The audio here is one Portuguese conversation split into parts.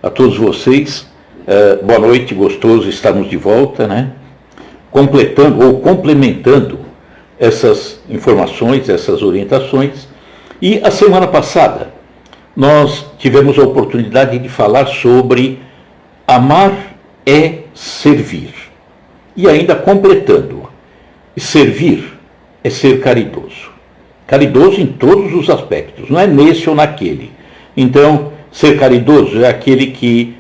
a todos vocês. Boa noite, gostoso estarmos de volta, né? Completando ou complementando essas informações, essas orientações. E a semana passada nós tivemos a oportunidade de falar sobre amar é servir. E ainda completando, servir é ser caridoso. Caridoso em todos os aspectos, não é nesse ou naquele. Então, ser caridoso é aquele que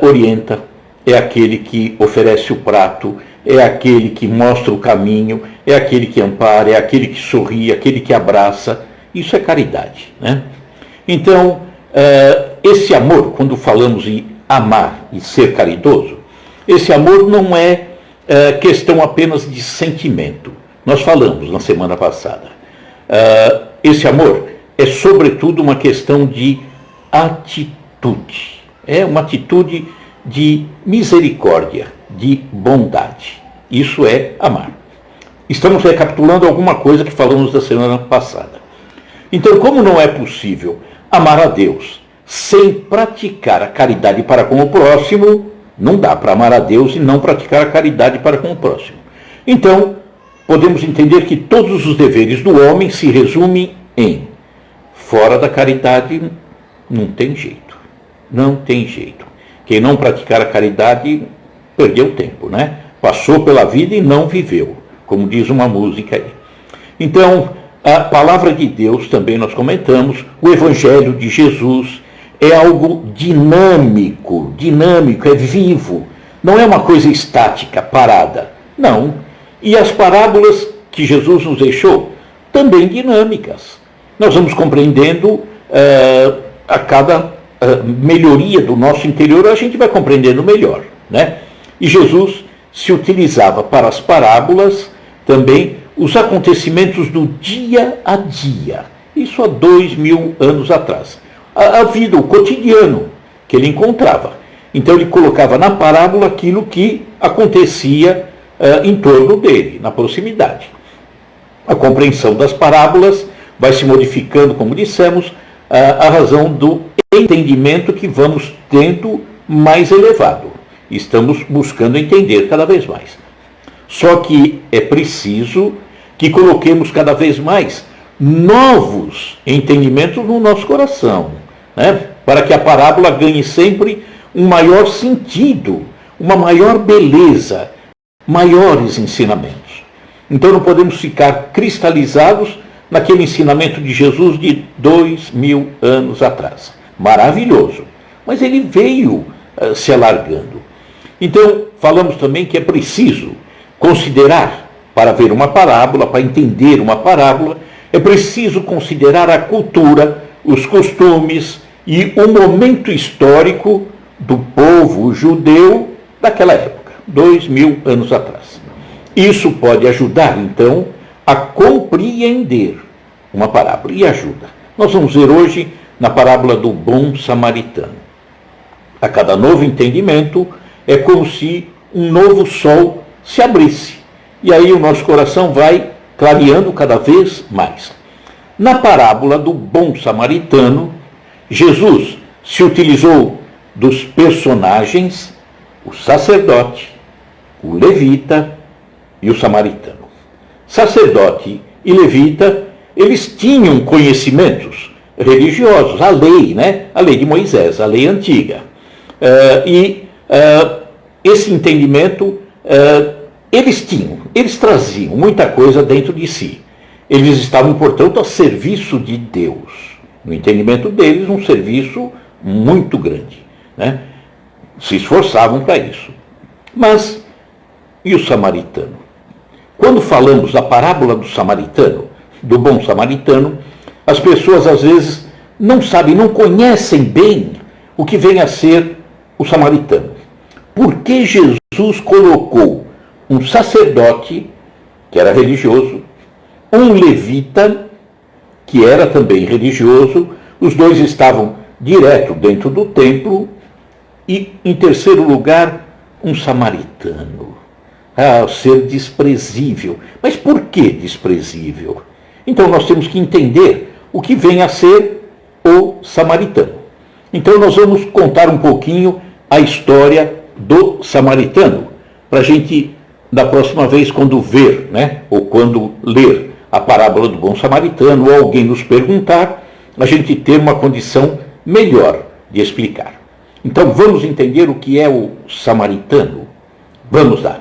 orienta, é aquele que oferece o prato, é aquele que mostra o caminho, é aquele que ampara, é aquele que sorri, aquele que abraça. Isso é caridade, né? Então, esse amor, quando falamos em amar e ser caridoso, esse amor não é questão apenas de sentimento. Nós falamos na semana passada. Esse amor é, sobretudo, uma questão de atitude. É uma atitude de misericórdia, de bondade. Isso é amar. Estamos recapitulando alguma coisa que falamos da semana passada. Então, como não é possível amar a Deus sem praticar a caridade para com o próximo, não dá para amar a Deus e não praticar a caridade para com o próximo. Então, podemos entender que todos os deveres do homem se resumem em: fora da caridade não tem jeito. Não tem jeito. Quem não praticar a caridade perdeu tempo, né? Passou pela vida e não viveu, como diz uma música aí. Então, a palavra de Deus, também nós comentamos, o Evangelho de Jesus é algo dinâmico, é vivo. Não é uma coisa estática, parada. Não. E as parábolas que Jesus nos deixou, também dinâmicas. Nós vamos compreendendo a cada melhoria do nosso interior, a gente vai compreendendo melhor, né? E Jesus se utilizava para as parábolas também os acontecimentos do dia a dia. Isso há 2000 anos atrás. A vida, o cotidiano que ele encontrava. Então ele colocava na parábola aquilo que acontecia em torno dele, na proximidade. A compreensão das parábolas vai se modificando, como dissemos, a razão do entendimento que vamos tendo mais elevado. Estamos buscando entender cada vez mais. Só que é preciso que coloquemos cada vez mais novos entendimentos no nosso coração, né? Para que a parábola ganhe sempre um maior sentido, uma maior beleza, maiores ensinamentos. Então não podemos ficar cristalizados naquele ensinamento de Jesus de 2000 anos atrás. Maravilhoso, mas ele veio se alargando. Então, falamos também que é preciso considerar, para ver uma parábola, para entender uma parábola, é preciso considerar a cultura, os costumes e o momento histórico do povo judeu daquela época, 2000 anos atrás. Isso pode ajudar, então, a compreender uma parábola, e ajuda. Nós vamos ver hoje na parábola do bom samaritano. A cada novo entendimento é como se um novo sol se abrisse. E aí o nosso coração vai clareando cada vez mais. Na parábola do bom samaritano, Jesus se utilizou dos personagens, o sacerdote, o levita e o samaritano. Sacerdote e levita, eles tinham conhecimentos religiosos, a lei, né? A lei de Moisés, a lei antiga. Esse entendimento eles traziam muita coisa dentro de si. Eles estavam, portanto, a serviço de Deus. No entendimento deles, um serviço muito grande, né? Se esforçavam para isso. Mas, e o samaritano? Quando falamos da parábola do samaritano, do bom samaritano, as pessoas às vezes não sabem, não conhecem bem o que vem a ser o samaritano. Por que Jesus colocou um sacerdote, que era religioso, um levita, que era também religioso, os dois estavam direto dentro do templo, e, em terceiro lugar, um samaritano. Ser desprezível. Mas por que desprezível? Então nós temos que entender o que vem a ser o samaritano. Então nós vamos contar um pouquinho a história do samaritano, para a gente, da próxima vez, quando ver, né, ou quando ler a parábola do bom samaritano, ou alguém nos perguntar, a gente ter uma condição melhor de explicar. Então vamos entender o que é o samaritano? Vamos lá.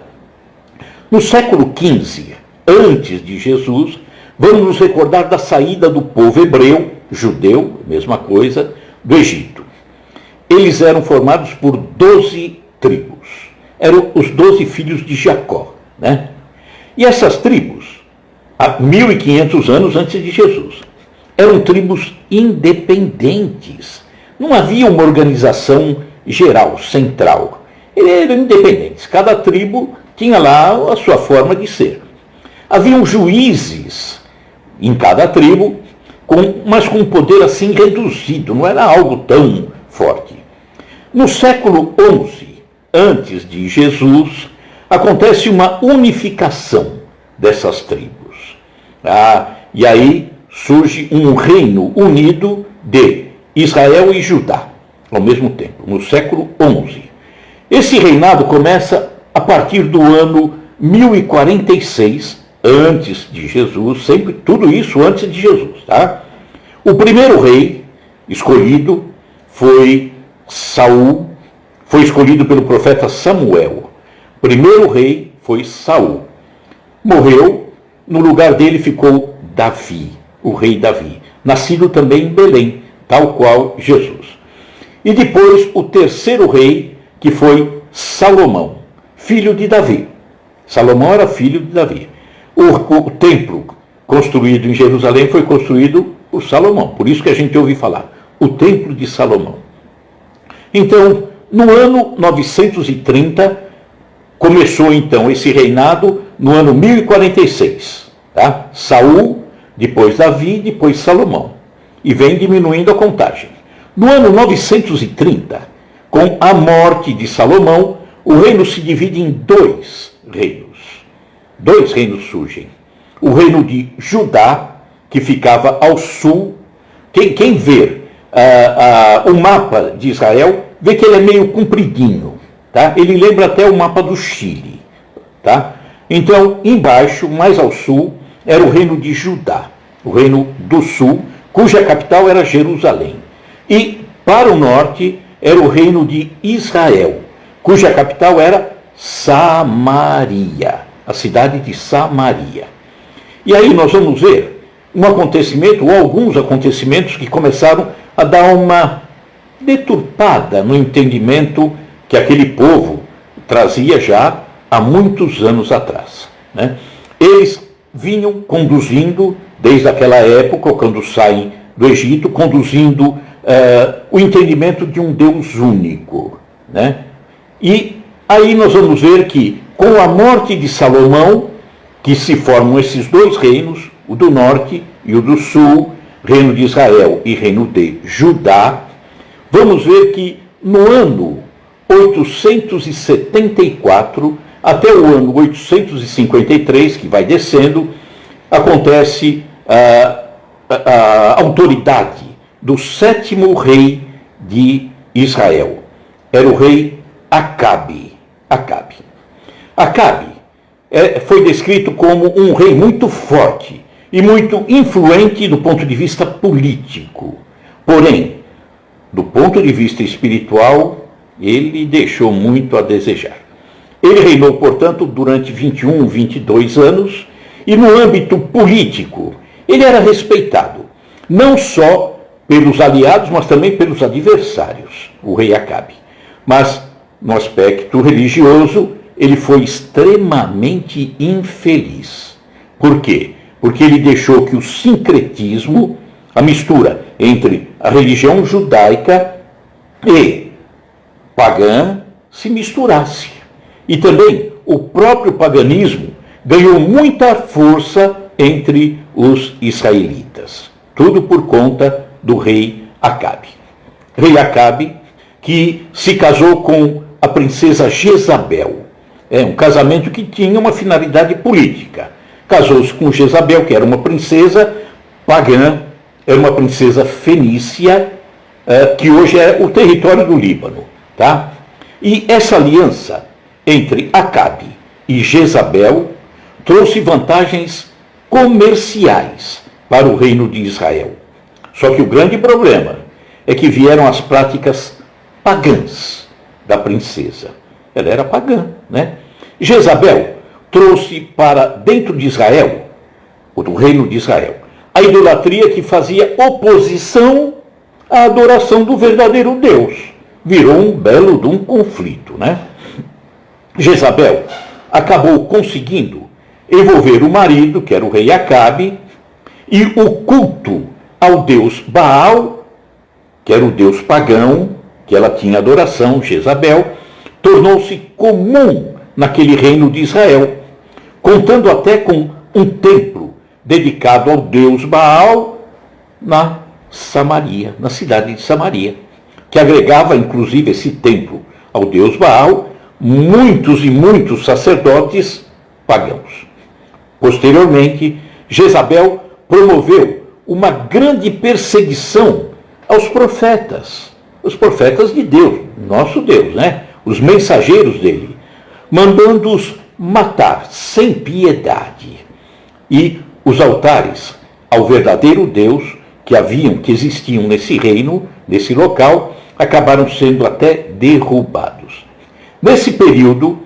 No século XV, antes de Jesus, vamos nos recordar da saída do povo hebreu, judeu, mesma coisa, do Egito. Eles eram formados por 12 tribos. Eram os 12 filhos de Jacó, né? E essas tribos, há 1.500 anos antes de Jesus, eram tribos independentes. Não havia uma organização geral, central. Eram independentes. Cada tribo tinha lá a sua forma de ser. Haviam juízes em cada tribo, mas com um poder assim reduzido, não era algo tão forte. No século XI, antes de Jesus, acontece uma unificação dessas tribos. E aí surge um reino unido de Israel e Judá, ao mesmo tempo, no século XI. Esse reinado começa a partir do ano 1046, antes de Jesus, sempre tudo isso antes de Jesus, tá? O primeiro rei escolhido foi Saul, foi escolhido pelo profeta Samuel. O primeiro rei foi Saul. Morreu, no lugar dele ficou Davi, o rei Davi, nascido também em Belém, tal qual Jesus. E depois o terceiro rei, que foi Salomão, filho de Davi. Salomão era filho de Davi. O templo construído em Jerusalém foi construído por Salomão, por isso que a gente ouve falar, o templo de Salomão. Então, no ano 930, começou então esse reinado no ano 1046. Tá? Saul, depois Davi, depois Salomão. E vem diminuindo a contagem. No ano 930, com a morte de Salomão, o reino se divide em dois reinos. Dois reinos surgem. O reino de Judá, que ficava ao sul. Quem vê o mapa de Israel, vê que ele é meio compridinho. Tá? Ele lembra até o mapa do Chile. Tá? Então, embaixo, mais ao sul, era o reino de Judá, o reino do sul, cuja capital era Jerusalém. E, para o norte, era o reino de Israel, cuja capital era Samaria, a cidade de Samaria. E aí nós vamos ver um acontecimento, ou alguns acontecimentos, que começaram a dar uma deturpada no entendimento que aquele povo trazia já há muitos anos atrás. Né? Eles vinham conduzindo, desde aquela época, quando saem do Egito, conduzindo o entendimento de um Deus único. Né? E aí nós vamos ver que, com a morte de Salomão, que se formam esses dois reinos, o do norte e o do sul, reino de Israel e reino de Judá, vamos ver que no ano 874 até o ano 853, que vai descendo, acontece a autoridade do sétimo rei de Israel. Era o rei Acabe. Acabe foi descrito como um rei muito forte e muito influente do ponto de vista político. Porém, do ponto de vista espiritual, ele deixou muito a desejar. Ele reinou, portanto, durante 21, 22 anos, e no âmbito político, ele era respeitado, não só pelos aliados, mas também pelos adversários, o rei Acabe. Mas, no aspecto religioso, ele foi extremamente infeliz. Por quê? Porque ele deixou que o sincretismo, a mistura entre a religião judaica e pagã, se misturasse. E também o próprio paganismo ganhou muita força entre os israelitas. Tudo por conta do rei Acabe. Rei Acabe, que se casou com a princesa Jezabel. É um casamento que tinha uma finalidade política. Casou-se com Jezabel, que era uma princesa pagã, era uma princesa fenícia, que hoje é o território do Líbano. Tá? E essa aliança entre Acabe e Jezabel trouxe vantagens comerciais para o reino de Israel. Só que o grande problema é que vieram as práticas pagãs da princesa. Ela era pagã, né? Jezabel trouxe para dentro de Israel, do reino de Israel, a idolatria que fazia oposição à adoração do verdadeiro Deus. Virou um belo de um conflito, né? Jezabel acabou conseguindo envolver o marido, que era o rei Acabe, e o culto ao deus Baal, que era o deus pagão, que ela tinha adoração, Jezabel, tornou-se comum naquele reino de Israel, contando até com um templo dedicado ao deus Baal na Samaria, na cidade de Samaria, que agregava inclusive esse templo ao deus Baal muitos e muitos sacerdotes pagãos. Posteriormente, Jezabel promoveu uma grande perseguição aos profetas, os profetas de Deus, nosso Deus, né? Os mensageiros dele, mandando-os matar sem piedade. E os altares ao verdadeiro Deus que existiam nesse reino, nesse local, acabaram sendo até derrubados. Nesse período,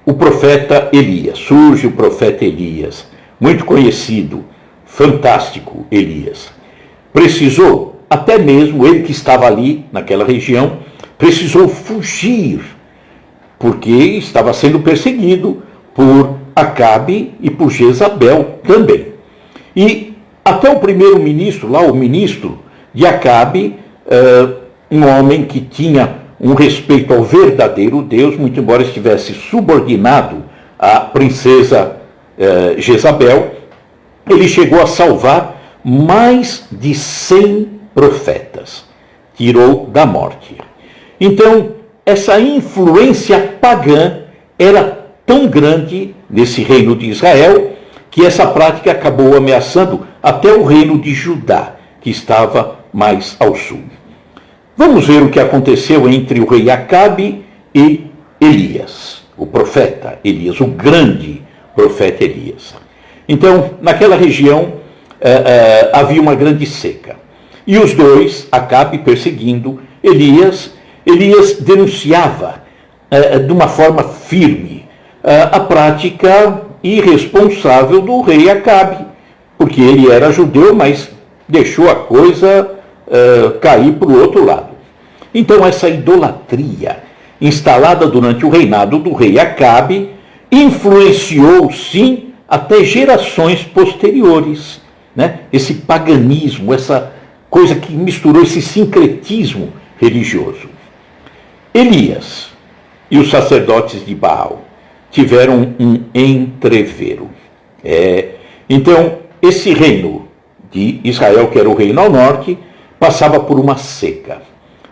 o profeta Elias, surge o profeta Elias, muito conhecido, fantástico Elias. Precisou, até mesmo ele que estava ali naquela região, precisou fugir, porque estava sendo perseguido por Acabe e por Jezabel também. E até o primeiro-ministro, lá o ministro de Acabe, um homem que tinha um respeito ao verdadeiro Deus, muito embora estivesse subordinado à princesa Jezabel, ele chegou a salvar mais de 100 profetas, tirou da morte. Então, essa influência pagã era tão grande nesse reino de Israel que essa prática acabou ameaçando até o reino de Judá, que estava mais ao sul. Vamos ver o que aconteceu entre o rei Acabe e Elias, o profeta Elias, o grande profeta Elias. Então, naquela região havia uma grande seca. E os dois, Acabe perseguindo Elias denunciava de uma forma firme a prática irresponsável do rei Acabe, porque ele era judeu, mas deixou a coisa cair para o outro lado. Então essa idolatria instalada durante o reinado do rei Acabe influenciou, sim, até gerações posteriores, né? Esse paganismo, essa coisa que misturou esse sincretismo religioso. Elias e os sacerdotes de Baal tiveram um entrevero. Então, esse reino de Israel, que era o reino ao norte, passava por uma seca.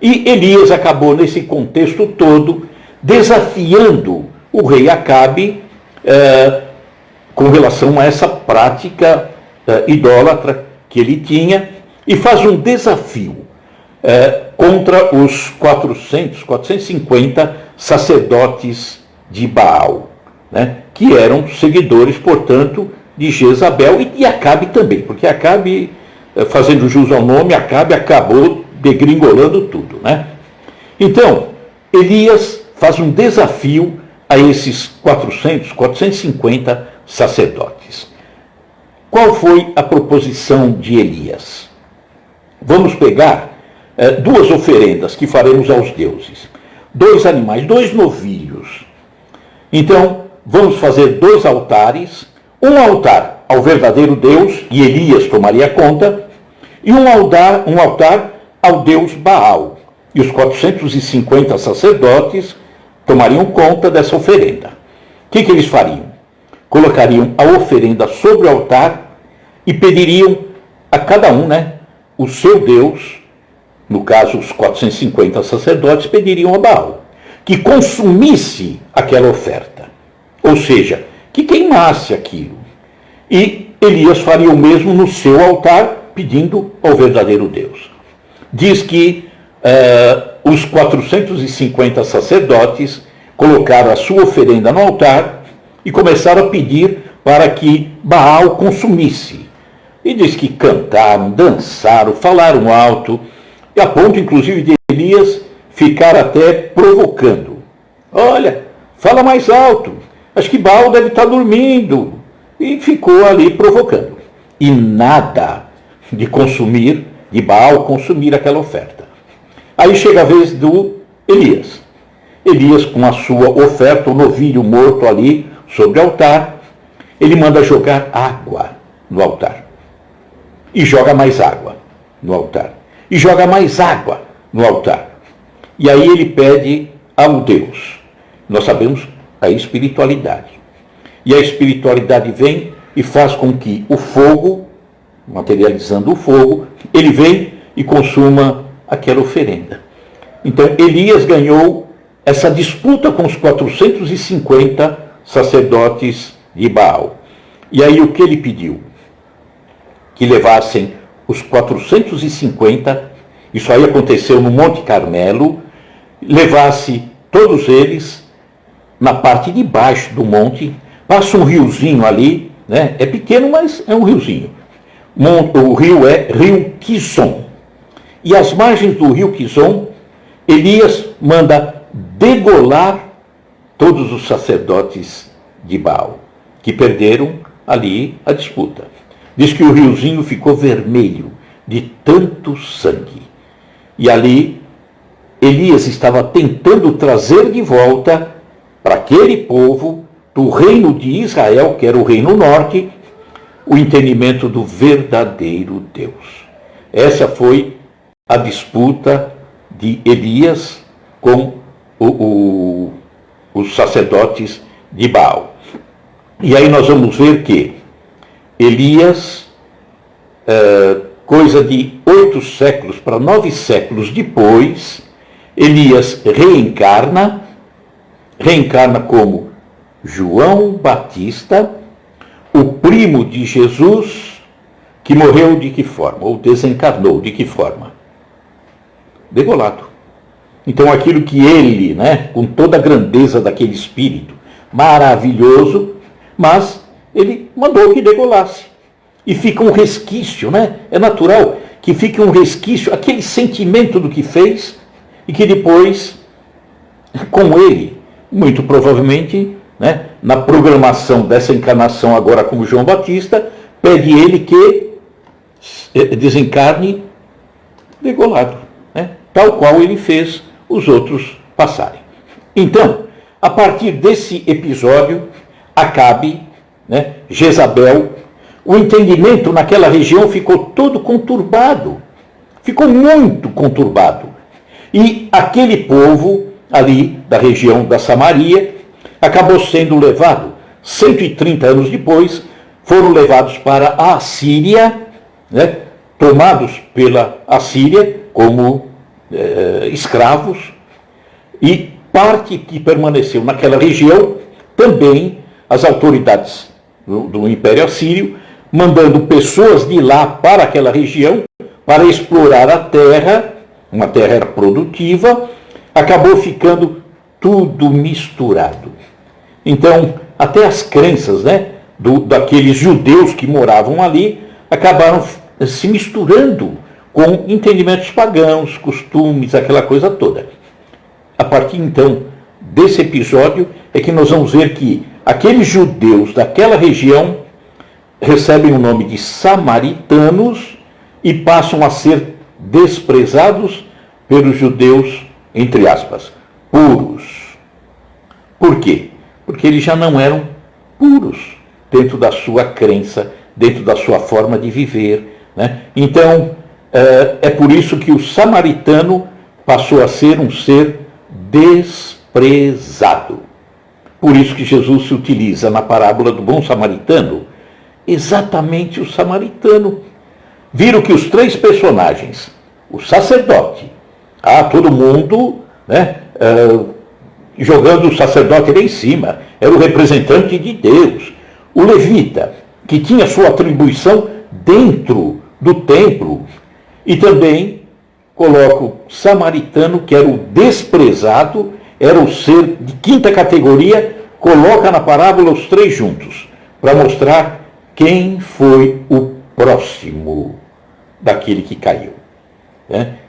E Elias acabou, nesse contexto todo, desafiando o rei Acabe com relação a essa prática idólatra que ele tinha, e faz um desafio contra os 450 sacerdotes de Baal, né, que eram seguidores, portanto, de Jezabel e de Acabe também, porque Acabe, fazendo jus ao nome, Acabe acabou degringolando tudo, né? Então, Elias faz um desafio a esses 450 sacerdotes. Qual foi a proposição de Elias? Vamos pegar duas oferendas que faremos aos deuses. 2 animais, 2 novilhos. Então, vamos fazer 2 altares. Um altar ao verdadeiro Deus, e Elias tomaria conta, e um altar ao deus Baal. E os 450 sacerdotes tomariam conta dessa oferenda. O que eles fariam? Colocariam a oferenda sobre o altar e pediriam a cada um, né, o seu Deus, no caso os 450 sacerdotes, pediriam a Baal que consumisse aquela oferta, ou seja, que queimasse aquilo. E Elias faria o mesmo no seu altar, pedindo ao verdadeiro Deus. Diz que os 450 sacerdotes colocaram a sua oferenda no altar e começaram a pedir para que Baal consumisse. E diz que cantaram, dançaram, falaram alto, e a ponto, inclusive, de Elias ficar até provocando. Olha, fala mais alto, acho que Baal deve estar dormindo. E ficou ali provocando. E nada de Baal consumir aquela oferta. Aí chega a vez do Elias. Elias, com a sua oferta, o novilho morto ali sobre o altar, ele manda jogar água no altar. E joga mais água no altar. E joga mais água no altar. E aí ele pede ao Deus. Nós sabemos a espiritualidade. E a espiritualidade vem e faz com que o fogo, materializando o fogo, ele vem e consuma aquela oferenda. Então Elias ganhou essa disputa com os 450 sacerdotes de Baal. E aí o que ele pediu? Que levassem os 450, isso aí aconteceu no Monte Carmelo, levasse todos eles na parte de baixo do monte, passa um riozinho ali, né? É pequeno, mas é um riozinho. O rio é Rio Quizon. E às margens do rio Quizon, Elias manda degolar todos os sacerdotes de Baal, que perderam ali a disputa. Diz que o riozinho ficou vermelho de tanto sangue. E ali, Elias estava tentando trazer de volta para aquele povo do reino de Israel, que era o reino norte, o entendimento do verdadeiro Deus. Essa foi a disputa de Elias com os sacerdotes de Baal. E aí nós vamos ver que Elias, coisa de 8 séculos para 9 séculos depois, Elias reencarna como João Batista, o primo de Jesus, que morreu de que forma? Ou desencarnou de que forma? Degolado. Então aquilo que ele, né, com toda a grandeza daquele espírito maravilhoso, mas ele mandou que degolasse. E fica um resquício, né? É natural que fique um resquício, aquele sentimento do que fez, e que depois, com ele, muito provavelmente, né, na programação dessa encarnação agora como João Batista, pede ele que desencarne degolado, né, tal qual ele fez os outros passarem. Então, a partir desse episódio, Acabe, né, Jezabel, o entendimento naquela região ficou todo conturbado, ficou muito conturbado. E aquele povo ali da região da Samaria acabou sendo levado, 130 anos depois, foram levados para a Assíria, né, tomados pela Assíria como escravos, e parte que permaneceu naquela região, também as autoridades do Império Assírio, mandando pessoas de lá para aquela região, para explorar a terra, uma terra produtiva, acabou ficando tudo misturado. Então, até as crenças, né, daqueles judeus que moravam ali, acabaram se misturando com entendimentos pagãos, costumes, aquela coisa toda. A partir, então, desse episódio, é que nós vamos ver que aqueles judeus daquela região recebem o nome de samaritanos e passam a ser desprezados pelos judeus, entre aspas, puros. Por quê? Porque eles já não eram puros dentro da sua crença, dentro da sua forma de viver, né? Então, é por isso que o samaritano passou a ser um ser desprezado. Por isso que Jesus se utiliza na parábola do bom samaritano, exatamente o samaritano. Viram que os 3 personagens, o sacerdote, todo mundo, né, jogando o sacerdote lá em cima, era o representante de Deus. O levita, que tinha sua atribuição dentro do templo, e também coloca o samaritano, que era o desprezado, era o ser de quinta categoria, coloca na parábola os três juntos, para mostrar quem foi o próximo daquele que caiu.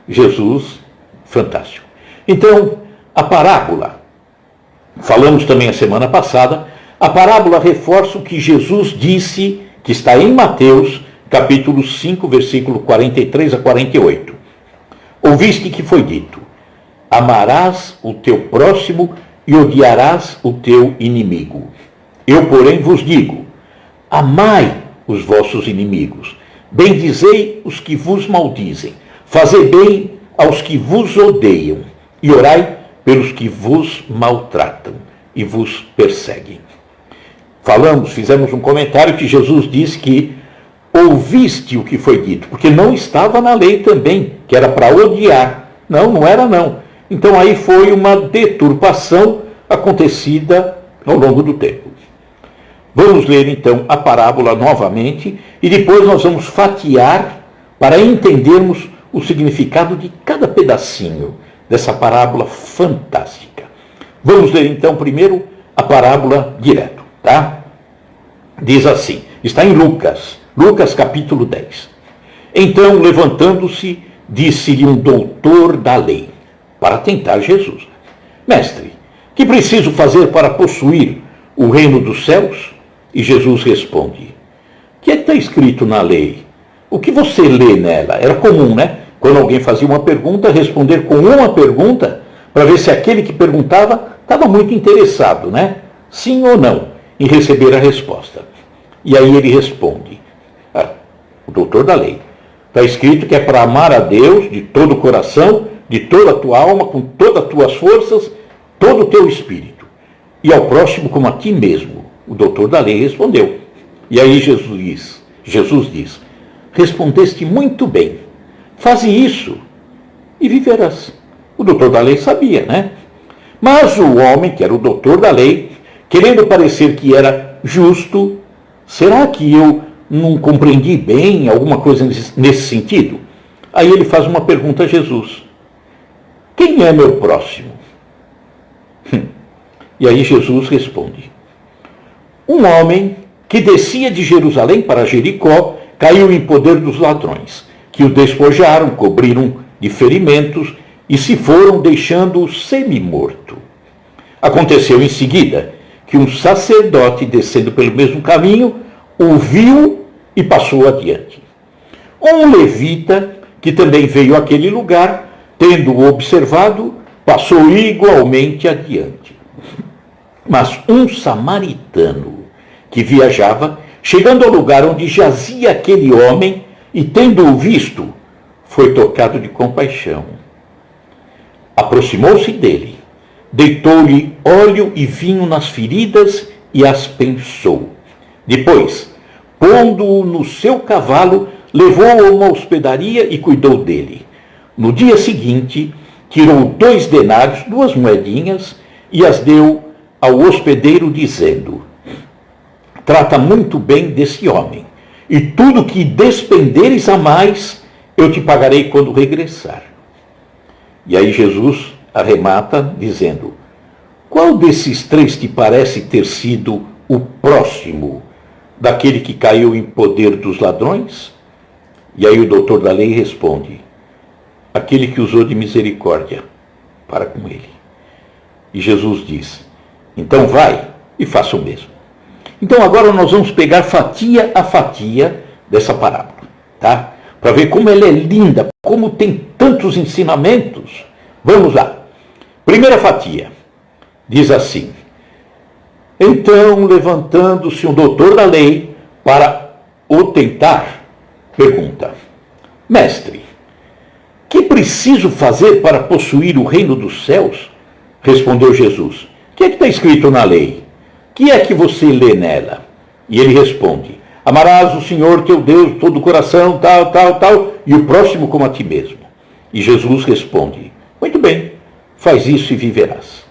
Jesus, fantástico. Então, a parábola, falamos também a semana passada, a parábola reforça o que Jesus disse, que está em Mateus, capítulo 5, versículo 43 a 48. Ouviste que foi dito: amarás o teu próximo e odiarás o teu inimigo. Eu, porém, vos digo: amai os vossos inimigos, bendizei os que vos maldizem, fazei bem aos que vos odeiam, e orai pelos que vos maltratam e vos perseguem. Fizemos um comentário que Jesus disse que ouviste o que foi dito, porque não estava na lei também, que era para odiar. Não era não. Então aí foi uma deturpação acontecida ao longo do tempo. Vamos ler então a parábola novamente e depois nós vamos fatiar para entendermos o significado de cada pedacinho dessa parábola fantástica. Vamos ler então primeiro a parábola direto, tá? Diz assim, está em Lucas capítulo 10. Então, levantando-se, disse-lhe um doutor da lei, para tentar Jesus: Mestre, que preciso fazer para possuir o reino dos céus? E Jesus responde: o que está escrito na lei? O que você lê nela? Era comum, né? Quando alguém fazia uma pergunta, responder com uma pergunta, para ver se aquele que perguntava estava muito interessado, né? Sim ou não, em receber a resposta. E aí ele responde, o doutor da lei, está escrito que é para amar a Deus de todo o coração, de toda a tua alma, com todas as tuas forças, todo o teu espírito, e ao próximo como a ti mesmo. O doutor da lei respondeu. E aí Jesus diz, respondeste muito bem, faze isso e viverás. O doutor da lei sabia, né? Mas o homem, que era o doutor da lei, querendo parecer que era justo, será que eu não compreendi bem alguma coisa nesse sentido? Aí ele faz uma pergunta a Jesus: quem é meu próximo? E aí Jesus responde: um homem que descia de Jerusalém para Jericó caiu em poder dos ladrões, que o despojaram, cobriram de ferimentos e se foram, deixando-o semi-morto. Aconteceu em seguida que um sacerdote, descendo pelo mesmo caminho, o viu e passou adiante. Um levita, que também veio àquele lugar, tendo-o observado, passou igualmente adiante. Mas um samaritano que viajava, chegando ao lugar onde jazia aquele homem e tendo-o visto, foi tocado de compaixão. Aproximou-se dele, deitou-lhe óleo e vinho nas feridas e as pensou. Depois, pondo-o no seu cavalo, levou-o a uma hospedaria e cuidou dele. No dia seguinte, tirou 2 denários, 2 moedinhas, e as deu ao hospedeiro, dizendo: trata muito bem desse homem, e tudo que despenderes a mais, eu te pagarei quando regressar. E aí Jesus arremata dizendo: qual desses 3 te parece ter sido o próximo daquele que caiu em poder dos ladrões? E aí o doutor da lei responde: aquele que usou de misericórdia para com ele. E Jesus diz: então vai e faça o mesmo. Então agora nós vamos pegar fatia a fatia dessa parábola, tá? Para ver como ela é linda, como tem tantos ensinamentos. Vamos lá. Primeira fatia, diz assim: então, levantando-se um doutor da lei para o tentar, pergunta: mestre, que preciso fazer para possuir o reino dos céus? Respondeu Jesus: o que está escrito na lei? O que é que você lê nela? E ele responde: amarás o Senhor teu Deus de todo o coração, tal, e o próximo como a ti mesmo. E Jesus responde: muito bem, faz isso e viverás.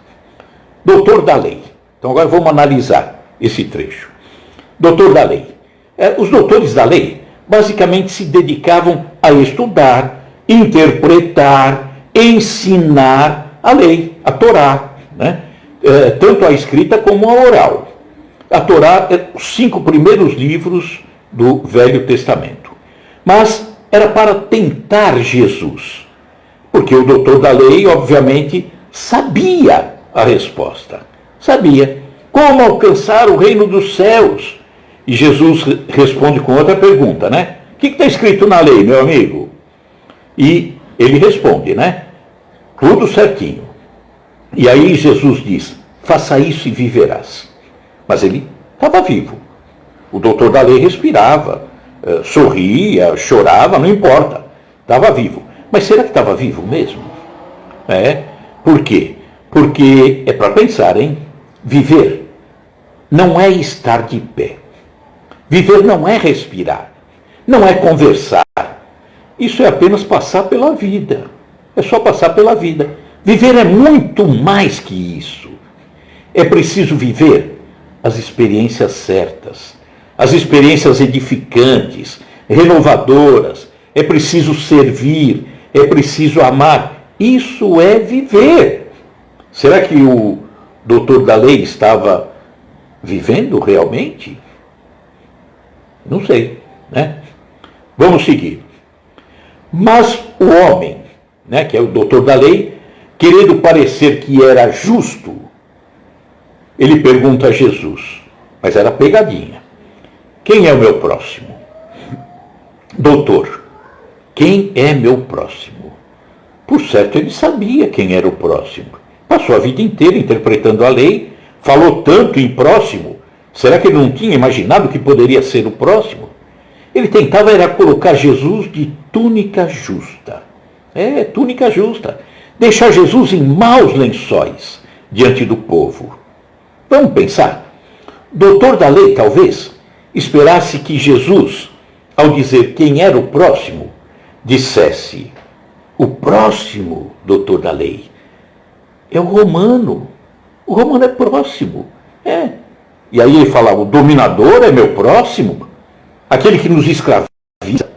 Doutor da lei. Então agora vamos analisar esse trecho. Doutor da lei. Os doutores da lei basicamente se dedicavam a estudar interpretar, ensinar a lei, a Torá, né? Tanto a escrita como a oral. A Torá é os 5 primeiros livros do Velho Testamento. Mas era para tentar Jesus, porque o doutor da lei, obviamente, sabia a resposta. Sabia como alcançar o reino dos céus. E Jesus responde com outra pergunta, né? O que está escrito na lei, meu amigo? E ele responde, né? Tudo certinho. E aí Jesus diz, faça isso e viverás. Mas ele estava vivo. O doutor da lei respirava, sorria, chorava, não importa. Estava vivo. Mas será que estava vivo mesmo? Por quê? Porque é para pensar, hein? Viver não é estar de pé. Viver não é respirar. Não é conversar. Isso é apenas passar pela vida. É só passar pela vida. Viver é muito mais que isso. É preciso viver as experiências certas, as experiências edificantes, renovadoras. É preciso servir, é preciso amar. Isso é viver. Será que o doutor da lei estava vivendo realmente? Não sei, né? Vamos seguir. Mas o homem, né, que é o doutor da lei, querendo parecer que era justo, ele pergunta a Jesus, mas era pegadinha. Quem é o meu próximo? Doutor, quem é meu próximo? Por certo, ele sabia quem era o próximo. Passou a vida inteira interpretando a lei, falou tanto em próximo. Será que ele não tinha imaginado que poderia ser o próximo? Ele tentava era colocar Jesus de túnica justa. Túnica justa. Deixar Jesus em maus lençóis diante do povo. Vamos pensar. Doutor da lei, talvez, esperasse que Jesus, ao dizer quem era o próximo, dissesse, o próximo, doutor da lei, é o romano. O romano é próximo. E aí ele falava, o dominador é meu próximo, aquele que nos escraviza.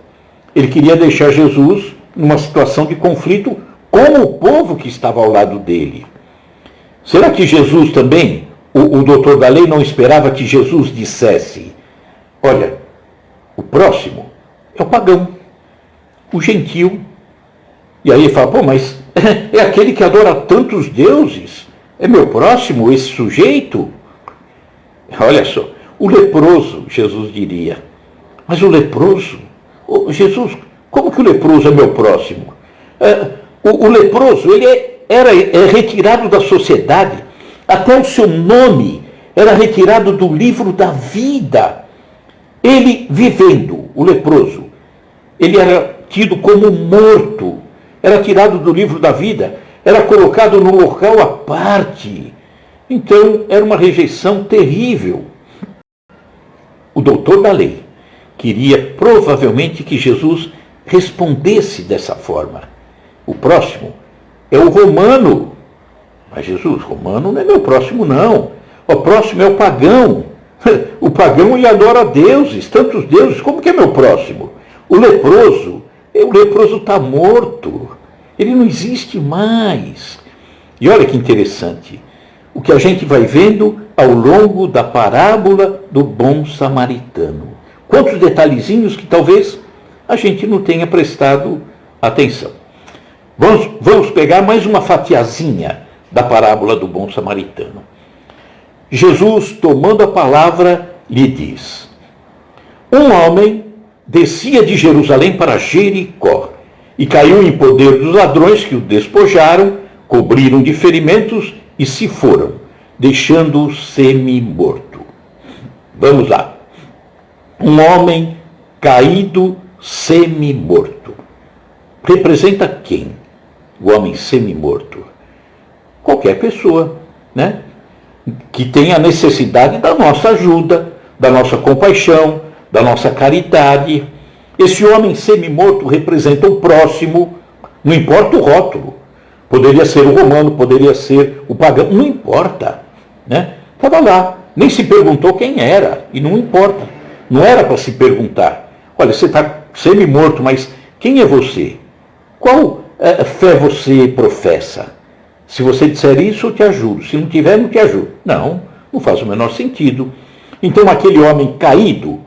Ele queria deixar Jesus numa situação de conflito com o povo que estava ao lado dele. Será que Jesus também, o doutor da lei, não esperava que Jesus dissesse, olha, o próximo é o pagão, o gentil. E aí ele fala, mas é aquele que adora tantos deuses, é meu próximo esse sujeito? Olha só, o leproso, Jesus diria, mas o leproso, Jesus, como que o leproso é meu próximo? O leproso, ele é retirado da sociedade, até o seu nome era retirado do livro da vida. Ele vivendo, o leproso, ele era tido como morto, era tirado do livro da vida, era colocado num local à parte. Então, era uma rejeição terrível. O doutor da lei queria provavelmente que Jesus respondesse dessa forma. O próximo é o romano. Mas Jesus, romano não é meu próximo, não. O próximo é o pagão. O pagão ele adora deuses, tantos deuses. Como que é meu próximo? O leproso está morto. Ele não existe mais. E olha que interessante. O que a gente vai vendo ao longo da parábola do bom samaritano. Quantos detalhezinhos que talvez a gente não tenha prestado atenção. Vamos pegar mais uma fatiazinha da parábola do bom samaritano. Jesus, tomando a palavra, lhe diz, um homem descia de Jerusalém para Jericó e caiu em poder dos ladrões que o despojaram, cobriram de ferimentos e se foram, deixando-o semi-morto. Vamos lá. Um homem caído semi-morto. Representa quem? O homem semi-morto. Qualquer pessoa, né? Que tenha necessidade da nossa ajuda, da nossa compaixão, da nossa caridade. Esse homem semi-morto representa o próximo, não importa o rótulo. Poderia ser o romano, poderia ser o pagão, não importa. Né? Estava lá, nem se perguntou quem era, e não importa. Não era para se perguntar. Olha, você está semi-morto, mas quem é você? Qual fé você professa? Se você disser isso, eu te ajudo. Se não tiver, não te ajudo. Não, não faz o menor sentido. Então, aquele homem caído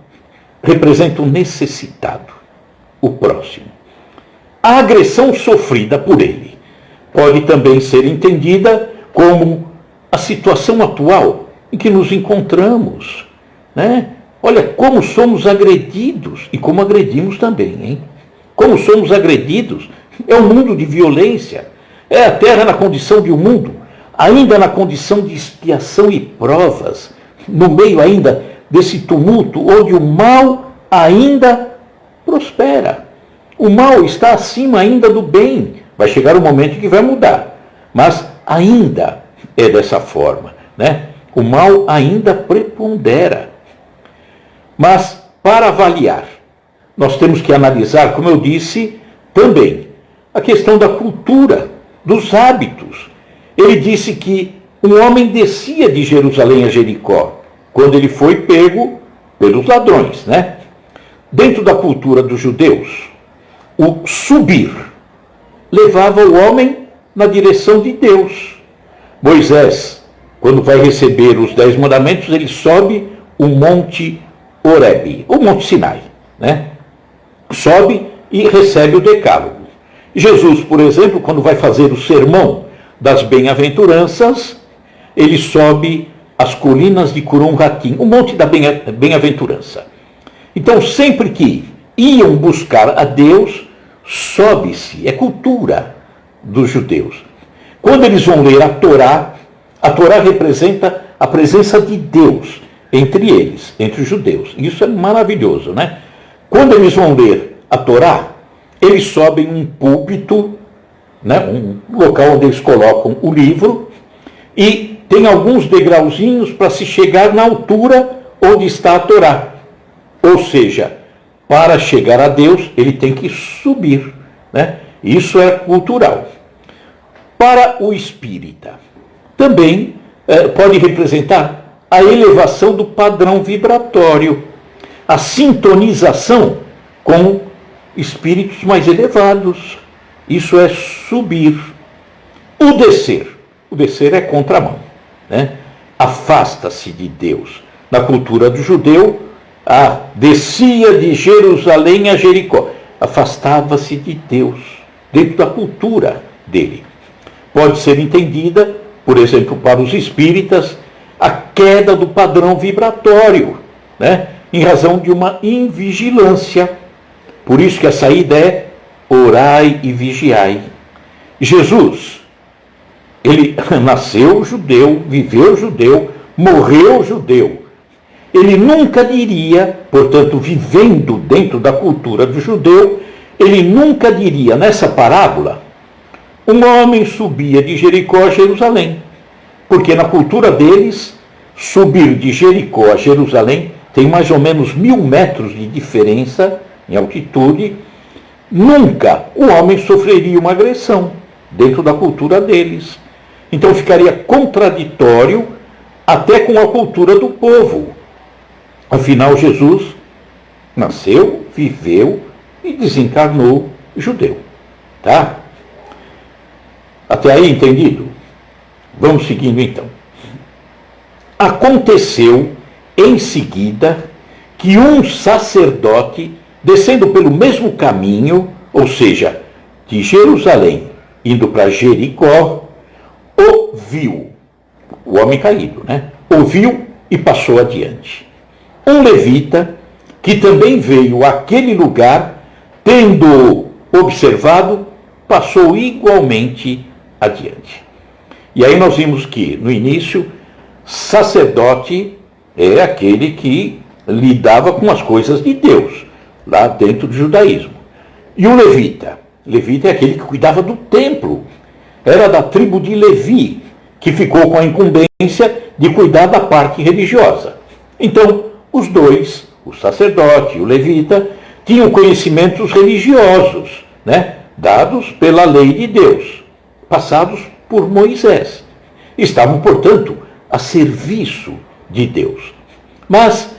representa um necessitado, o próximo. A agressão sofrida por ele pode também ser entendida como a situação atual em que nos encontramos, né? Olha como somos agredidos e como agredimos também, hein? Como somos agredidos, é um mundo de violência, é a terra na condição de um mundo, ainda na condição de expiação e provas, no meio ainda desse tumulto, onde o mal ainda prospera. O mal está acima ainda do bem. Vai chegar um momento que vai mudar, mas ainda é dessa forma, né? O mal ainda prepondera. Mas, para avaliar, nós temos que analisar, como eu disse, também a questão da cultura, dos hábitos. Ele disse que um homem descia de Jerusalém a Jericó, quando ele foi pego pelos ladrões, né? Dentro da cultura dos judeus, o subir levava o homem na direção de Deus. Moisés, quando vai receber os 10 mandamentos, ele sobe o Monte Horebe, o Monte Sinai, né? Sobe e recebe o decálogo. Jesus, por exemplo, quando vai fazer o sermão das bem-aventuranças, ele sobe as colinas de Curum-Hatim, o Monte da Bem-aventurança. Então, sempre que iam buscar a Deus, sobe-se, é cultura dos judeus. Quando eles vão ler a Torá representa a presença de Deus entre eles, entre os judeus. Isso é maravilhoso, né? Quando eles vão ler a Torá, eles sobem um púlpito, né? Um local onde eles colocam o livro, e tem alguns degrauzinhos para se chegar na altura onde está a Torá. Ou seja, para chegar a Deus, ele tem que subir, né? Isso é cultural. Para o espírita, também pode representar a elevação do padrão vibratório, a sintonização com espíritos mais elevados. Isso é subir. O descer é contramão, né? Afasta-se de Deus. Na cultura do judeu, descia de Jerusalém a Jericó. Afastava-se de Deus, dentro da cultura dele. Pode ser entendida, por exemplo, para os espíritas, a queda do padrão vibratório, né? Em razão de uma invigilância. Por isso que a saída é orai e vigiai. Jesus, ele nasceu judeu, viveu judeu, morreu judeu. Ele nunca diria, portanto, vivendo dentro da cultura do judeu, ele nunca diria nessa parábola, um homem subia de Jericó a Jerusalém. Porque na cultura deles, subir de Jericó a Jerusalém tem mais ou menos 1000 metros de diferença em altitude. Nunca o homem sofreria uma agressão dentro da cultura deles. Então ficaria contraditório até com a cultura do povo. Afinal, Jesus nasceu, viveu e desencarnou judeu. Tá? Até aí entendido? Vamos seguindo então. Aconteceu em seguida que um sacerdote, descendo pelo mesmo caminho, ou seja, de Jerusalém, indo para Jericó, ouviu, o homem caído, né? Ouviu e passou adiante. Um levita, que também veio àquele lugar, tendo observado, passou igualmente adiante. E aí nós vimos que, no início, sacerdote é aquele que lidava com as coisas de Deus, lá dentro do judaísmo. E o levita? Levita é aquele que cuidava do templo. Era da tribo de Levi, que ficou com a incumbência de cuidar da parte religiosa. Então, os dois, o sacerdote e o levita, tinham conhecimentos religiosos, né, dados pela lei de Deus, passados por Moisés. Estavam, portanto, a serviço de Deus. Mas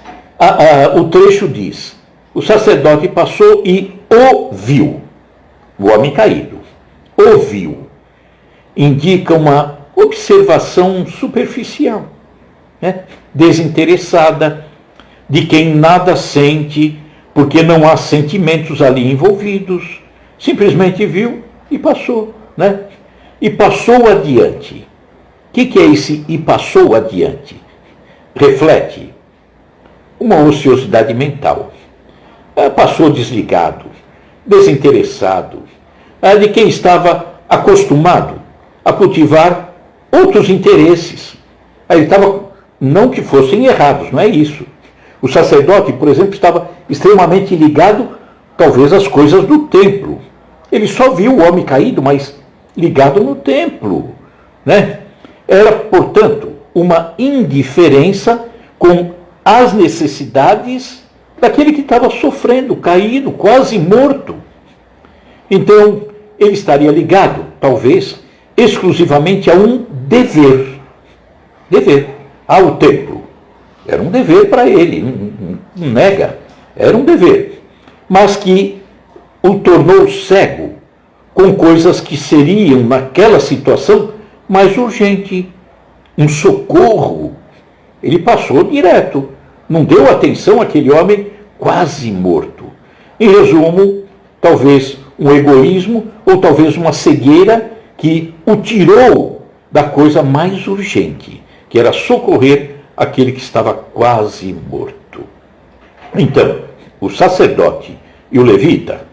o trecho diz, o sacerdote passou e ouviu. o homem caído, ouviu, indica uma observação superficial, né? Desinteressada, de quem nada sente, porque não há sentimentos ali envolvidos, simplesmente viu e passou, né? E passou adiante. O que é esse e passou adiante? Reflete uma ociosidade mental. Passou desligado, desinteressado, de quem estava acostumado a cultivar outros interesses. Ele estava, não que fossem errados, não é isso. O sacerdote, por exemplo, estava extremamente ligado, talvez, às coisas do templo. Ele só viu o homem caído, mas ligado no templo, né? Era, portanto, uma indiferença com as necessidades daquele que estava sofrendo, caído, quase morto. Então, ele estaria ligado, talvez, exclusivamente a um dever. Dever ao templo. Era um dever para ele, não nega, era um dever. Mas que o tornou cego com coisas que seriam, naquela situação, mais urgente. Um socorro. Ele passou direto, não deu atenção àquele homem quase morto. Em resumo, talvez um egoísmo ou talvez uma cegueira que o tirou da coisa mais urgente, que era socorrer aquele que estava quase morto. Então, o sacerdote e o levita,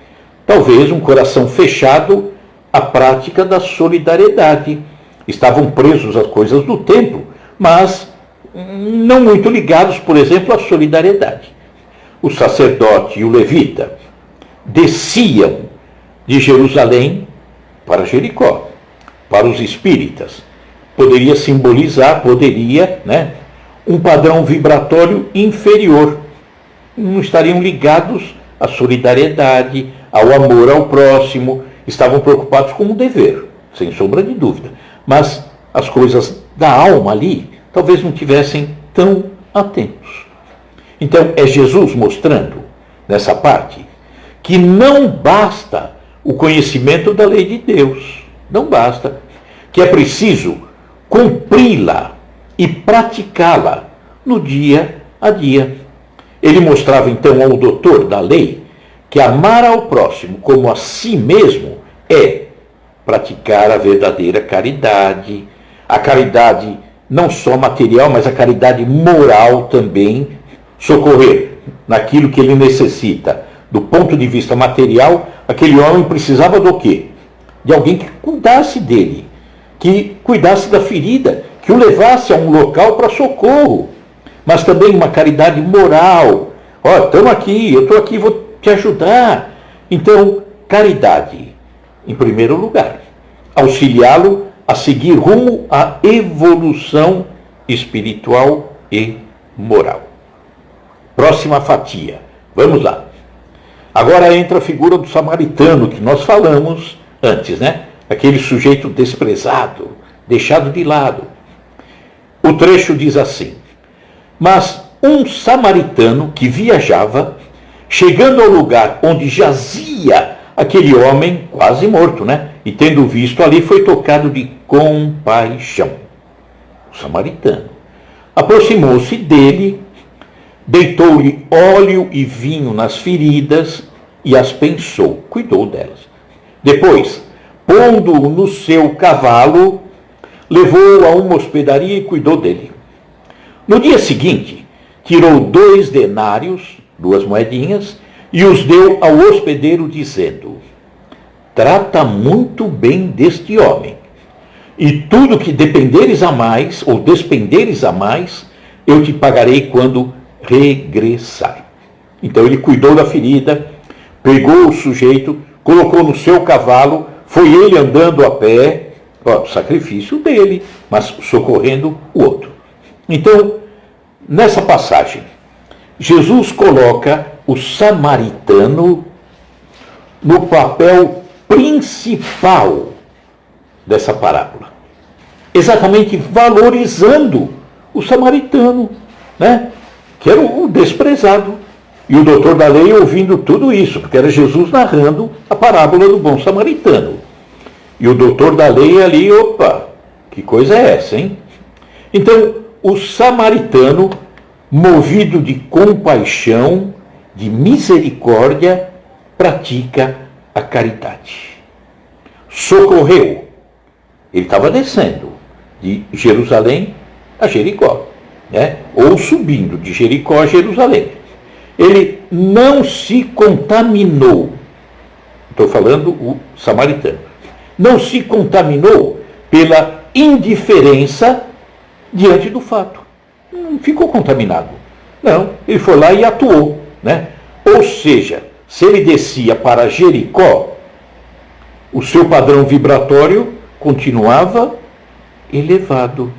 talvez um coração fechado à prática da solidariedade. Estavam presos às coisas do templo, mas não muito ligados, por exemplo, à solidariedade. O sacerdote e o levita desciam de Jerusalém para Jericó, para os espíritas. Poderia simbolizar, né, um padrão vibratório inferior. Não estariam ligados à solidariedade, ao amor ao próximo, estavam preocupados com o dever, sem sombra de dúvida. Mas as coisas da alma ali talvez não tivessem tão atentos. Então é Jesus mostrando, nessa parte, que não basta o conhecimento da lei de Deus, não basta, que é preciso cumpri-la e praticá-la no dia a dia. Ele mostrava então ao doutor da lei que amar ao próximo como a si mesmo é praticar a verdadeira caridade, a caridade não só material, mas a caridade moral também, socorrer naquilo que ele necessita. Do ponto de vista material, aquele homem precisava do quê? De alguém que cuidasse dele, que cuidasse da ferida, que o levasse a um local para socorro, mas também uma caridade moral. Ó, estamos aqui, eu estou aqui, vou te ajudar. Então, caridade, em primeiro lugar, auxiliá-lo a seguir rumo à evolução espiritual e moral. Próxima fatia. Vamos lá. Agora entra a figura do samaritano que nós falamos antes, né? Aquele sujeito desprezado, deixado de lado. O trecho diz assim: mas um samaritano que viajava, chegando ao lugar onde jazia aquele homem quase morto, né? E tendo visto ali, foi tocado de compaixão. O samaritano aproximou-se dele, deitou-lhe óleo e vinho nas feridas e as pensou, cuidou delas. Depois, pondo-o no seu cavalo, levou-o a uma hospedaria e cuidou dele. No dia seguinte, tirou 2 denários, 2 moedinhas, e os deu ao hospedeiro, dizendo: trata muito bem deste homem, e tudo que dependeres a mais, ou despenderes a mais, eu te pagarei quando regressar. Então ele cuidou da ferida, pegou o sujeito, colocou no seu cavalo, foi ele andando a pé, sacrifício dele, mas socorrendo o outro. Então, nessa passagem, Jesus coloca o samaritano no papel principal dessa parábola, exatamente valorizando o samaritano, né? Que era o desprezado, E o doutor da lei ouvindo tudo isso, porque era Jesus narrando a parábola do bom samaritano. E o doutor da lei ali, opa, que coisa é essa, hein? Então, o samaritano, movido de compaixão, de misericórdia, pratica a caridade. Socorreu. Ele estava descendo de Jerusalém a Jericó, né? Ou subindo de Jericó a Jerusalém. Ele não se contaminou. Estou falando o samaritano. Não se contaminou pela indiferença diante do fato. Não ficou contaminado. Não, ele foi lá e atuou, né? Ou seja, se ele descia para Jericó, o seu padrão vibratório continuava elevado.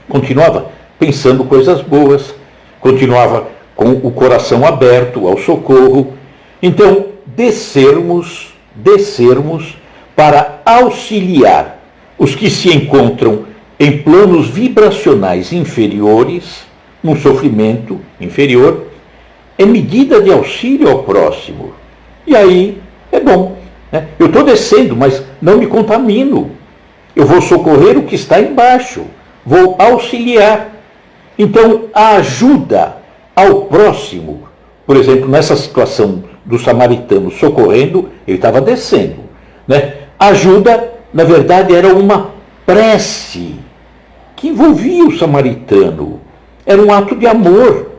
Continuava pensando coisas boas, continuava com o coração aberto ao socorro. Então, descermos para auxiliar os que se encontram em planos vibracionais inferiores, num sofrimento inferior, é medida de auxílio ao próximo. E aí é bom, né? Eu estou descendo, mas não me contamino. Eu vou socorrer o que está embaixo, vou auxiliar. Então, a ajuda ao próximo, por exemplo, nessa situação do samaritano socorrendo, ele estava descendo, né? Ajuda, na verdade, era uma prece que envolvia o samaritano. Era um ato de amor.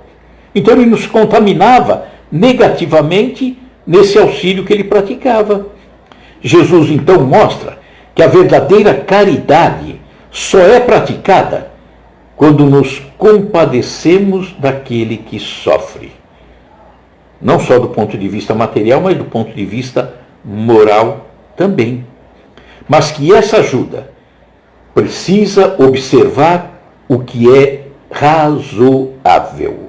Então ele nos contaminava negativamente nesse auxílio que ele praticava. Jesus então mostra que a verdadeira caridade só é praticada quando nos compadecemos daquele que sofre. Não só do ponto de vista material, mas do ponto de vista moral também. Mas que essa ajuda precisa observar o que é razoável.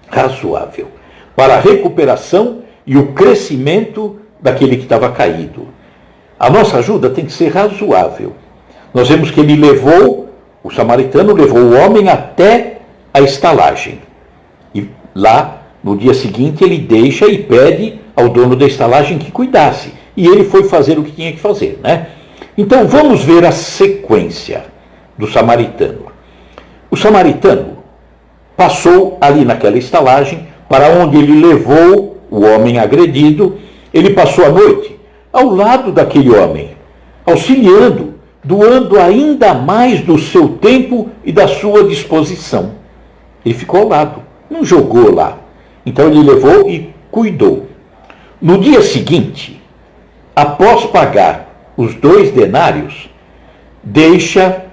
Razoável. Para a recuperação e o crescimento daquele que estava caído. A nossa ajuda tem que ser razoável. Nós vemos que ele levou, o samaritano levou o homem até a estalagem. E lá, no dia seguinte, ele deixa e pede ao dono da estalagem que cuidasse. E ele foi fazer o que tinha que fazer, né? Então, vamos ver a sequência do samaritano. O samaritano passou ali naquela estalagem, para onde ele levou o homem agredido. Ele passou a noite ao lado daquele homem, auxiliando, doando ainda mais do seu tempo e da sua disposição. Ele ficou ao lado, não jogou lá. Então ele levou e cuidou. No dia seguinte, após pagar os 2 denários, deixa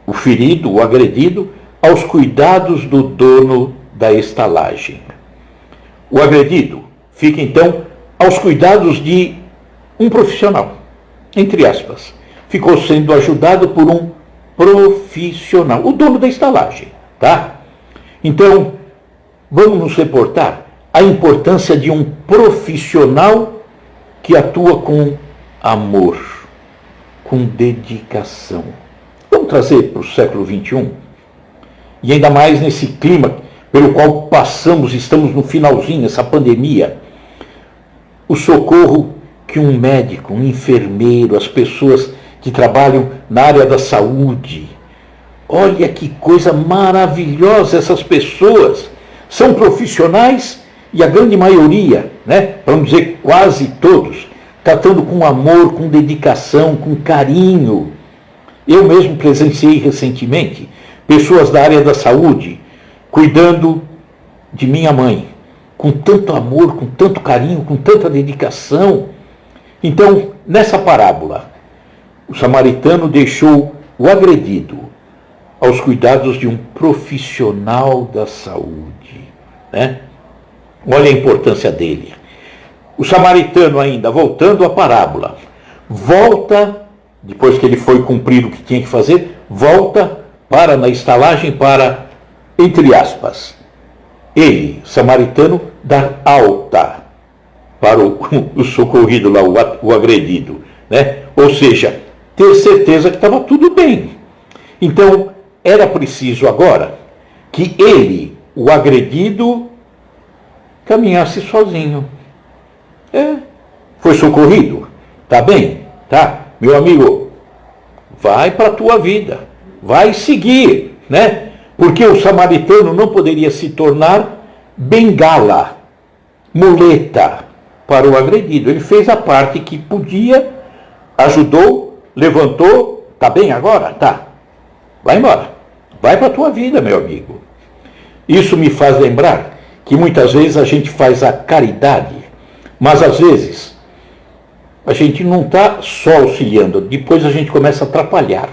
o ferido, o agredido, aos cuidados do dono da estalagem. O agredido fica então aos cuidados de um profissional, entre aspas. Ficou sendo ajudado por um profissional, o dono da estalagem, tá? Então, vamos nos reportar a importância de um profissional que atua com amor, com dedicação. Vamos trazer para o século XXI, e ainda mais nesse clima pelo qual passamos, estamos no finalzinho, essa pandemia, o socorro que um médico, um enfermeiro, as pessoas que trabalham na área da saúde, olha que coisa maravilhosa, essas pessoas são profissionais e a grande maioria, né, vamos dizer quase todos, tratando com amor, com dedicação, com carinho. Eu mesmo presenciei recentemente pessoas da área da saúde cuidando de minha mãe, com tanto amor, com tanto carinho, com tanta dedicação. Então, nessa parábola, o samaritano deixou o agredido aos cuidados de um profissional da saúde, né? Olha a importância dele. O samaritano ainda, voltando à parábola, volta, depois que ele foi cumprir o que tinha que fazer, volta para na estalagem para, entre aspas, ele, samaritano, dar alta para o socorrido lá, o agredido, né? Ou seja, ter certeza que estava tudo bem. Então, era preciso agora que ele, o agredido, caminhasse sozinho. Foi socorrido. Tá bem? Tá? Meu amigo, vai para a tua vida. Vai seguir, né? Porque o samaritano não poderia se tornar bengala, muleta para o agredido. Ele fez a parte que podia, ajudou, levantou. Tá bem agora? Tá. Vai embora. Vai para a tua vida, meu amigo. Isso me faz lembrar que muitas vezes a gente faz a caridade, mas às vezes a gente não está só auxiliando, depois a gente começa a atrapalhar,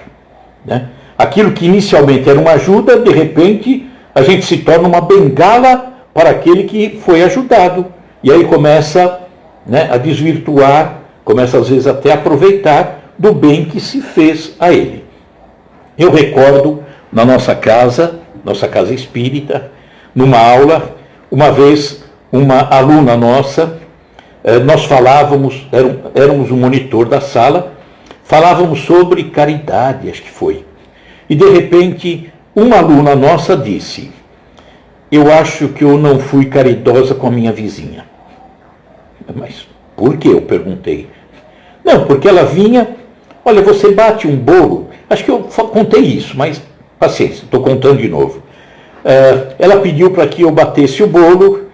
né? Aquilo que inicialmente era uma ajuda, de repente a gente se torna uma bengala para aquele que foi ajudado. E aí começa, né, a desvirtuar, começa às vezes até a aproveitar do bem que se fez a ele. Eu recordo na nossa casa espírita, numa aula, uma vez uma aluna nossa, nós falávamos, éramos o monitor da sala, falávamos sobre caridade, acho que foi. E de repente, uma aluna nossa disse: eu acho que eu não fui caridosa com a minha vizinha. Mas por que? Eu perguntei. Não, porque ela vinha, olha, você bate um bolo, acho que eu contei isso, mas paciência, estou contando de novo. Ela pediu para que eu batesse o bolo,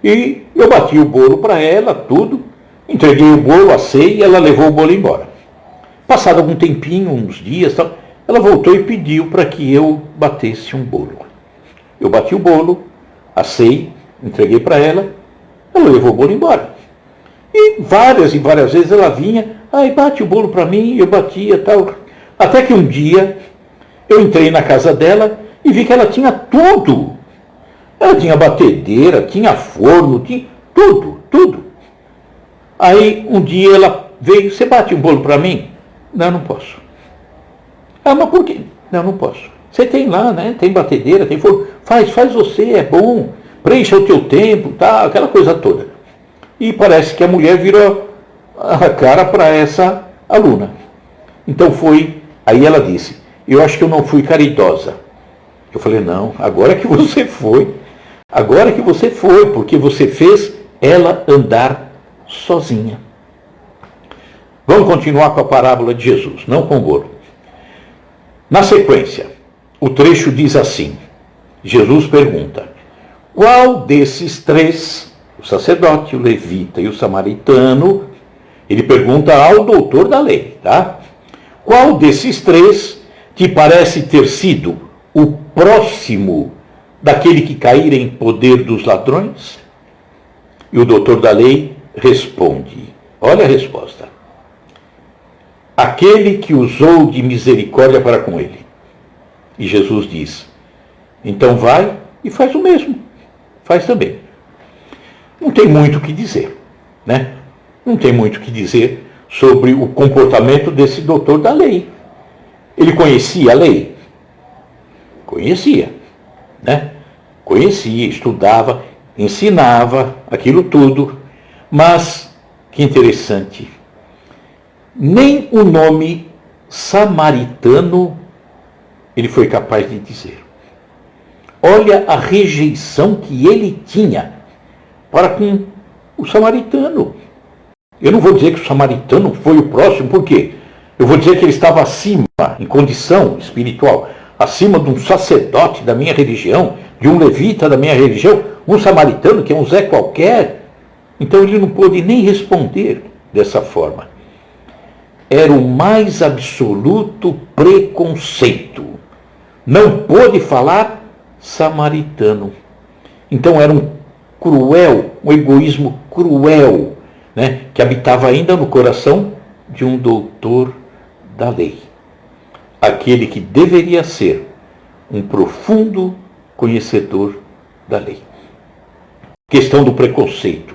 e eu bati o bolo para ela, tudo, entreguei o bolo, assei, e ela levou o bolo embora. Passado algum tempinho, uns dias, ela voltou e pediu para que eu batesse um bolo. Eu bati o bolo, assei, entreguei para ela, ela levou o bolo embora. E várias vezes ela vinha, bate o bolo para mim, eu batia, tal. Até que um dia eu entrei na casa dela e vi que ela tinha tudo. Ela tinha batedeira, tinha forno, tinha tudo. Aí um dia ela veio: você bate um bolo para mim? Não, não posso. Mas por quê? Não posso. Você tem lá, né? Tem batedeira, tem forno. Faz você, é bom. Preencha o teu tempo, tá? Aquela coisa toda. E parece que a mulher virou a cara para essa aluna. Então aí ela disse: eu acho que eu não fui caridosa. Eu falei: não, agora que você foi. Agora que você foi, porque você fez ela andar sozinha. Vamos continuar com a parábola de Jesus, não com o bolo. Na sequência, o trecho diz assim: Jesus pergunta: qual desses três, o sacerdote, o levita e o samaritano, ele pergunta ao doutor da lei, tá? Qual desses três te parece ter sido o próximo daquele que caíra em poder dos ladrões? E o doutor da lei responde, olha a resposta: aquele que usou de misericórdia para com ele. E Jesus diz: então vai e faz o mesmo, faz também. Não tem muito o que dizer, né? Não tem muito o que dizer sobre o comportamento desse doutor da lei. Ele conhecia a lei? Conhecia, né? Conhecia, estudava, ensinava aquilo tudo, mas que interessante, nem o nome samaritano ele foi capaz de dizer. Olha a rejeição que ele tinha para com o samaritano. Eu não vou dizer que o samaritano foi o próximo, por quê? Eu vou dizer que ele estava acima, em condição espiritual, acima de um sacerdote da minha religião, de um levita da minha religião, um samaritano que é um Zé qualquer. Então ele não pôde nem responder dessa forma. Era o mais absoluto preconceito. Não pôde falar samaritano. Então era um egoísmo cruel, né, que habitava ainda no coração de um doutor da lei. Aquele que deveria ser um profundo conhecedor da lei. Questão do preconceito,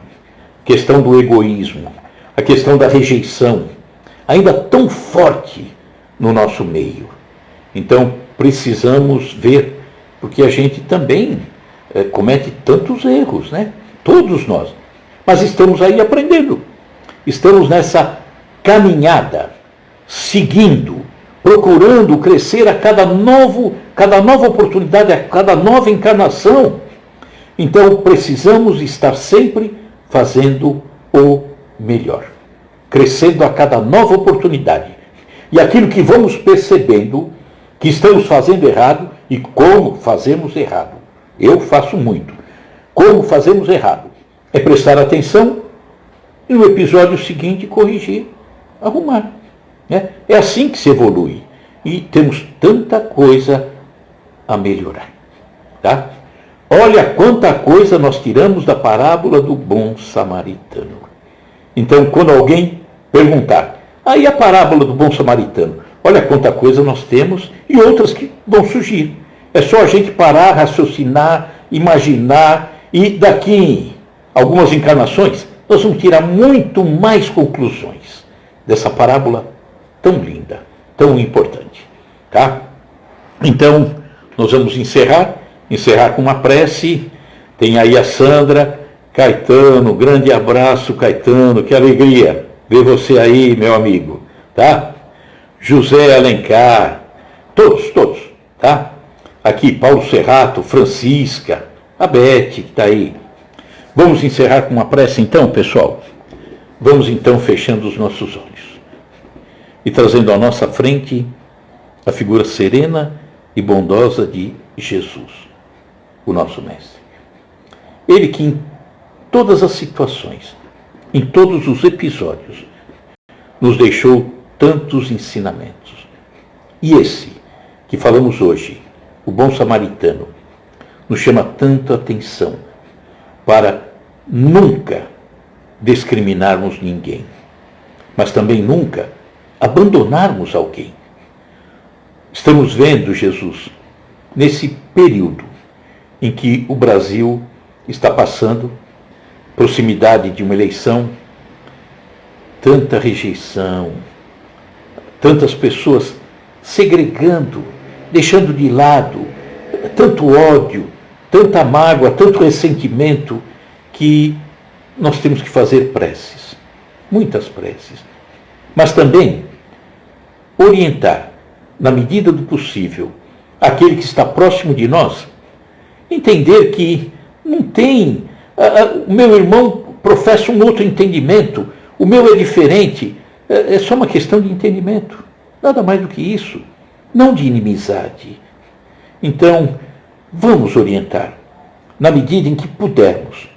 questão do egoísmo, a questão da rejeição, ainda tão forte no nosso meio. Então, precisamos ver, porque a gente também comete tantos erros, né? Todos nós. Mas estamos aí aprendendo. Estamos nessa caminhada, seguindo, procurando crescer a cada nova oportunidade, a cada nova encarnação. Então precisamos estar sempre fazendo o melhor, crescendo a cada nova oportunidade. E aquilo que vamos percebendo que estamos fazendo errado e como fazemos errado. Eu faço muito. Como fazemos errado? É prestar atenção e no episódio seguinte corrigir, arrumar. É assim que se evolui. E temos tanta coisa a melhorar. Tá? Olha quanta coisa nós tiramos da parábola do bom samaritano. Então, quando alguém perguntar, aí a parábola do bom samaritano, olha quanta coisa nós temos e outras que vão surgir. É só a gente parar, raciocinar, imaginar e daqui algumas encarnações nós vamos tirar muito mais conclusões dessa parábola tão linda, tão importante. Tá? Então, nós vamos encerrar com uma prece. Tem aí a Sandra, Caetano, grande abraço, Caetano, que alegria ver você aí, meu amigo, tá? José Alencar, todos, tá? Aqui, Paulo Serrato, Francisca, a Beth, que está aí. Vamos encerrar com uma prece então, pessoal? Vamos então fechando os nossos olhos e trazendo à nossa frente a figura serena e bondosa de Jesus, o nosso Mestre. Ele que em todas as situações, em todos os episódios, nos deixou tantos ensinamentos. E esse que falamos hoje, o bom samaritano, nos chama tanto a atenção para nunca discriminarmos ninguém, mas também nunca abandonarmos alguém. Estamos vendo, Jesus, nesse período em que o Brasil está passando, proximidade de uma eleição, tanta rejeição, tantas pessoas segregando, deixando de lado, tanto ódio, tanta mágoa, tanto ressentimento, que nós temos que fazer preces, muitas preces, mas também orientar, na medida do possível, aquele que está próximo de nós, entender que não tem, o meu irmão professa um outro entendimento, o meu é diferente, é só uma questão de entendimento, nada mais do que isso, não de inimizade. Então, vamos orientar, na medida em que pudermos,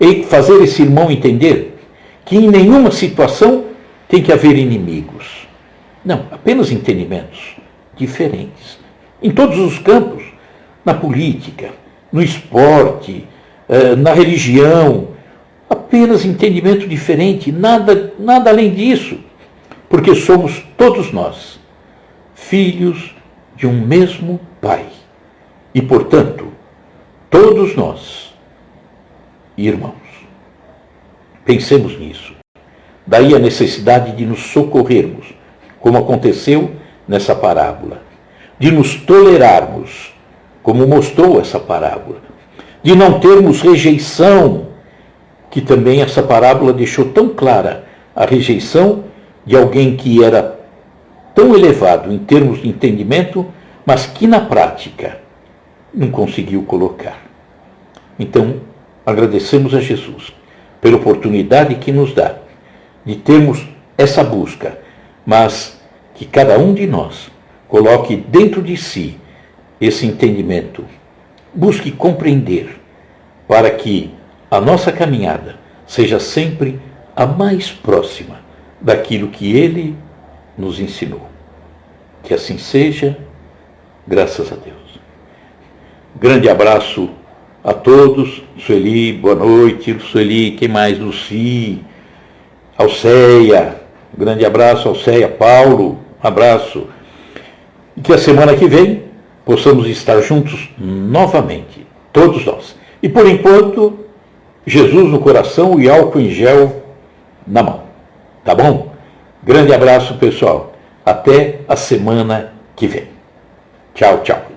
e fazer esse irmão entender que em nenhuma situação tem que haver inimigos. Não, apenas entendimentos diferentes. Em todos os campos, na política, no esporte, na religião, apenas entendimento diferente, nada além disso, porque somos todos nós filhos de um mesmo Pai e, portanto, todos nós irmãos. Pensemos nisso. Daí a necessidade de nos socorrermos, como aconteceu nessa parábola, de nos tolerarmos, como mostrou essa parábola, de não termos rejeição, que também essa parábola deixou tão clara, a rejeição de alguém que era tão elevado em termos de entendimento, mas que na prática não conseguiu colocar. Então, agradecemos a Jesus pela oportunidade que nos dá de termos essa busca, mas que cada um de nós coloque dentro de si esse entendimento, busque compreender, para que a nossa caminhada seja sempre a mais próxima daquilo que Ele nos ensinou. Que assim seja, graças a Deus. Grande abraço a todos. Sueli, boa noite. Sueli, quem mais? Luci, Alceia, grande abraço, Alceia, Paulo, abraço. E que a semana que vem possamos estar juntos novamente, todos nós. E por enquanto, Jesus no coração e álcool em gel na mão. Tá bom? Grande abraço, pessoal. Até a semana que vem. Tchau, tchau.